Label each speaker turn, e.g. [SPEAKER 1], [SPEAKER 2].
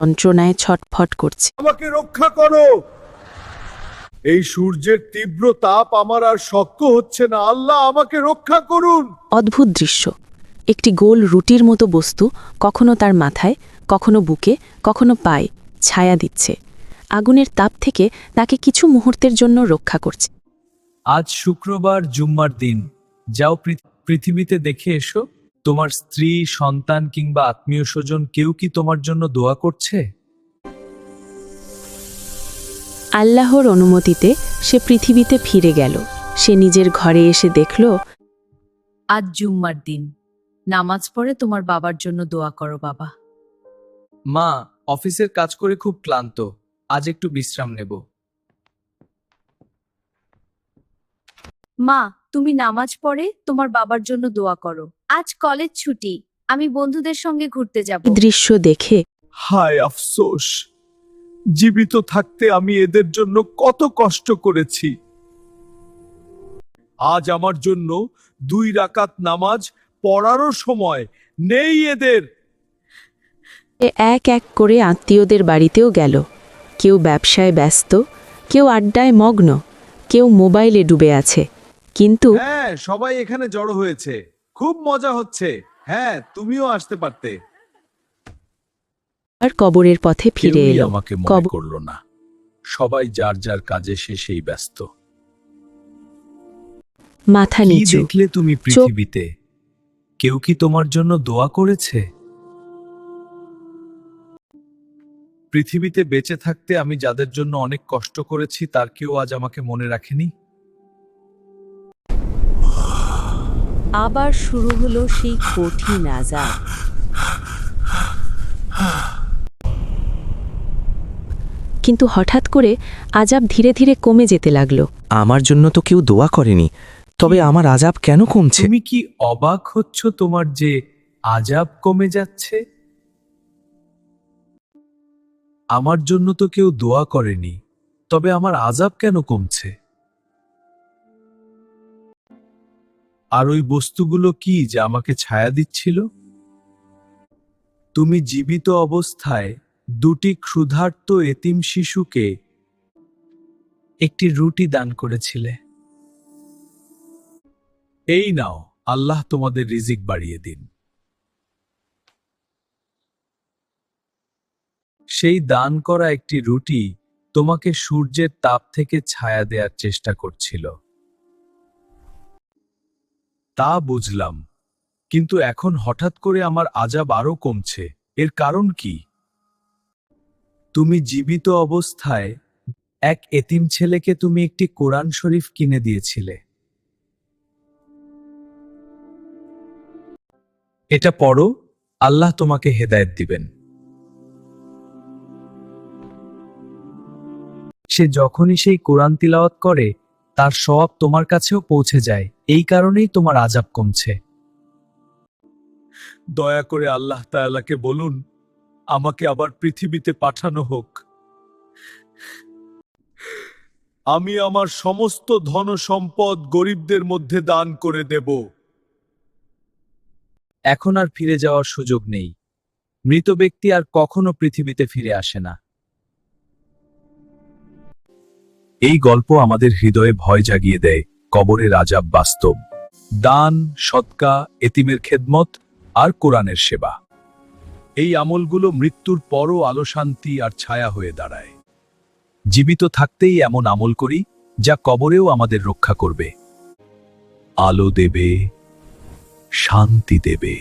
[SPEAKER 1] যন্ত্রণায় ছটফট করছে।
[SPEAKER 2] আমাকে রক্ষা করো, এই সূর্যের তীব্র তাপ আমার আর শক্ত হচ্ছে না, আল্লাহ আমাকে রক্ষা করুন।
[SPEAKER 1] অদ্ভুত দৃশ্য। একটি গোল রুটির মতো বস্তু কখনো তার মাথায়, কখনো বুকে, কখনো পায়ে ছায়া দিচ্ছে। আগুনের তাপ থেকে তাকে কিছু মুহূর্তের জন্য রক্ষা করছে।
[SPEAKER 3] আজ শুক্রবার জুম্মার দিন, যাও পৃথিবীতে দেখে এসো, তোমার স্ত্রী, সন্তান কিংবা আত্মীয় স্বজন কেউ কি তোমার জন্য দোয়া করছে?
[SPEAKER 1] আল্লাহর অনুমতিতে সে পৃথিবীতে ফিরে গেল। সে নিজের ঘরে এসে দেখল,
[SPEAKER 4] আজ জুম্মার দিন, নামাজ পড়ে তোমার বাবার জন্য দোয়া করো বাবা।
[SPEAKER 3] মা, অফিসের কাজ করে খুব ক্লান্ত, আজ একটু বিশ্রাম নেব।
[SPEAKER 4] মা, তুমি নামাজ পড়ে তোমার বাবার জন্য দোয়া করো। আজ কলেজ ছুটি, আমি বন্ধুদের সঙ্গে ঘুরতে যাব।
[SPEAKER 1] এই দৃশ্য দেখে
[SPEAKER 2] হায় আফসোস, জীবিত থাকতে আমি এদের জন্য কত কষ্ট করেছি। আজ আমার জন্য 2 রাকাত নামাজ পড়ারও সময় নেই এদের।
[SPEAKER 1] সে এক এক করে আত্মীয়দের বাড়িতেও গেল। কেউ ব্যবসায় ব্যস্ত, কেউ আড্ডায় মগ্ন, কেউ মোবাইলে ডুবে আছে। কিন্তু
[SPEAKER 2] হ্যাঁ, সবাই এখানে জড়ো হয়েছে, খুব মজা হচ্ছে। হ্যাঁ, তুমিও আসতে পারতে।
[SPEAKER 1] আর কবরের পথে ফিরে
[SPEAKER 2] কেউই
[SPEAKER 1] এলো।
[SPEAKER 2] আমাকে মনে
[SPEAKER 1] কবর
[SPEAKER 2] করলো না, সবাই যার যার কাজে শেষেই ব্যস্ত।
[SPEAKER 1] মাথা
[SPEAKER 3] কি
[SPEAKER 1] নিচু।
[SPEAKER 3] দেখলে তুমি পৃথিবীতে? কেউ কি তোমার জন্য দোয়া করেছে? পৃথিবীতে বেঁচে থাকতে আমি যাদের জন্য অনেক কষ্ট করেছি, তার কেউ আজ আমাকে মনে রাখেনি।
[SPEAKER 1] আবার শুরু হলো সেই কঠিন আযাব। কিন্তু হঠাৎ করে আযাব ধীরে ধীরে কমে যেতে লাগলো।
[SPEAKER 5] আমার জন্য তো কেউ দোয়া করেনি, তবে আমার আযাব কেন কমছে?
[SPEAKER 3] তুমি কি অবাক হচ্ছ তোমার যে আযাব কমে যাচ্ছে? আমার জন্য তো কেউ দোয়া করেনি, তবে আমার আযাব কেন কমছে? আর ওই বস্তুগুলো কি যা আমাকে ছায়া দিচ্ছিল? তুমি জীবিত অবস্থায় 2টি ক্ষুধার্ত এতিম শিশুকে একটি রুটি দান করেছিলে। এই নাও, আল্লাহ তোমাদের রিজিক বাড়িয়ে দিন। সেই দান করা একটি রুটি তোমাকে সূর্যের তাপ থেকে ছায়া দেওয়ার চেষ্টা করছিল। তা বুঝলাম, কিন্তু এখন হঠাৎ করে আমার আযাব আরো কমছে। এর কারণ কি? তুমি জীবিত অবস্থায় এক এতিম ছেলেকে তুমি একটি কোরআন শরীফ কিনে দিয়েছিলে। এটা পড়ো, আল্লাহ তোমাকে হেদায়েত দিবেন। সে যখনই সেই কোরআন তিলাওয়াত করে, তার সওয়াব তোমার কাছেও পৌঁছে যায়। এই কারণেই তোমার আযাব কমছে।
[SPEAKER 2] দয়া করে আল্লাহ তাআলাকে বলুন, আমাকে আবার পৃথিবীতে পাঠানো হোক। আমি আমার সমস্ত ধন সম্পদ গরিবদের মধ্যে দান করে দেব।
[SPEAKER 3] এখন আর ফিরে যাওয়ার সুযোগ নেই। মৃত ব্যক্তি আর কখনো পৃথিবীতে ফিরে আসে না। এই গল্প আমাদের হৃদয়ে ভয় জাগিয়ে দেয়। কবরের আযাব বাস্তব। দান, সদকা, এতিমের খেদমত আর কোরআনের সেবা, এই আমলগুলো মৃত্যুর পরও আলো, শান্তি আর ছায়া হয়ে দাঁড়ায়। জীবিত থাকতেই এমন আমল করি যা কবরেও আমাদের রক্ষা করবে, আলো দেবে, শান্তি দেবে।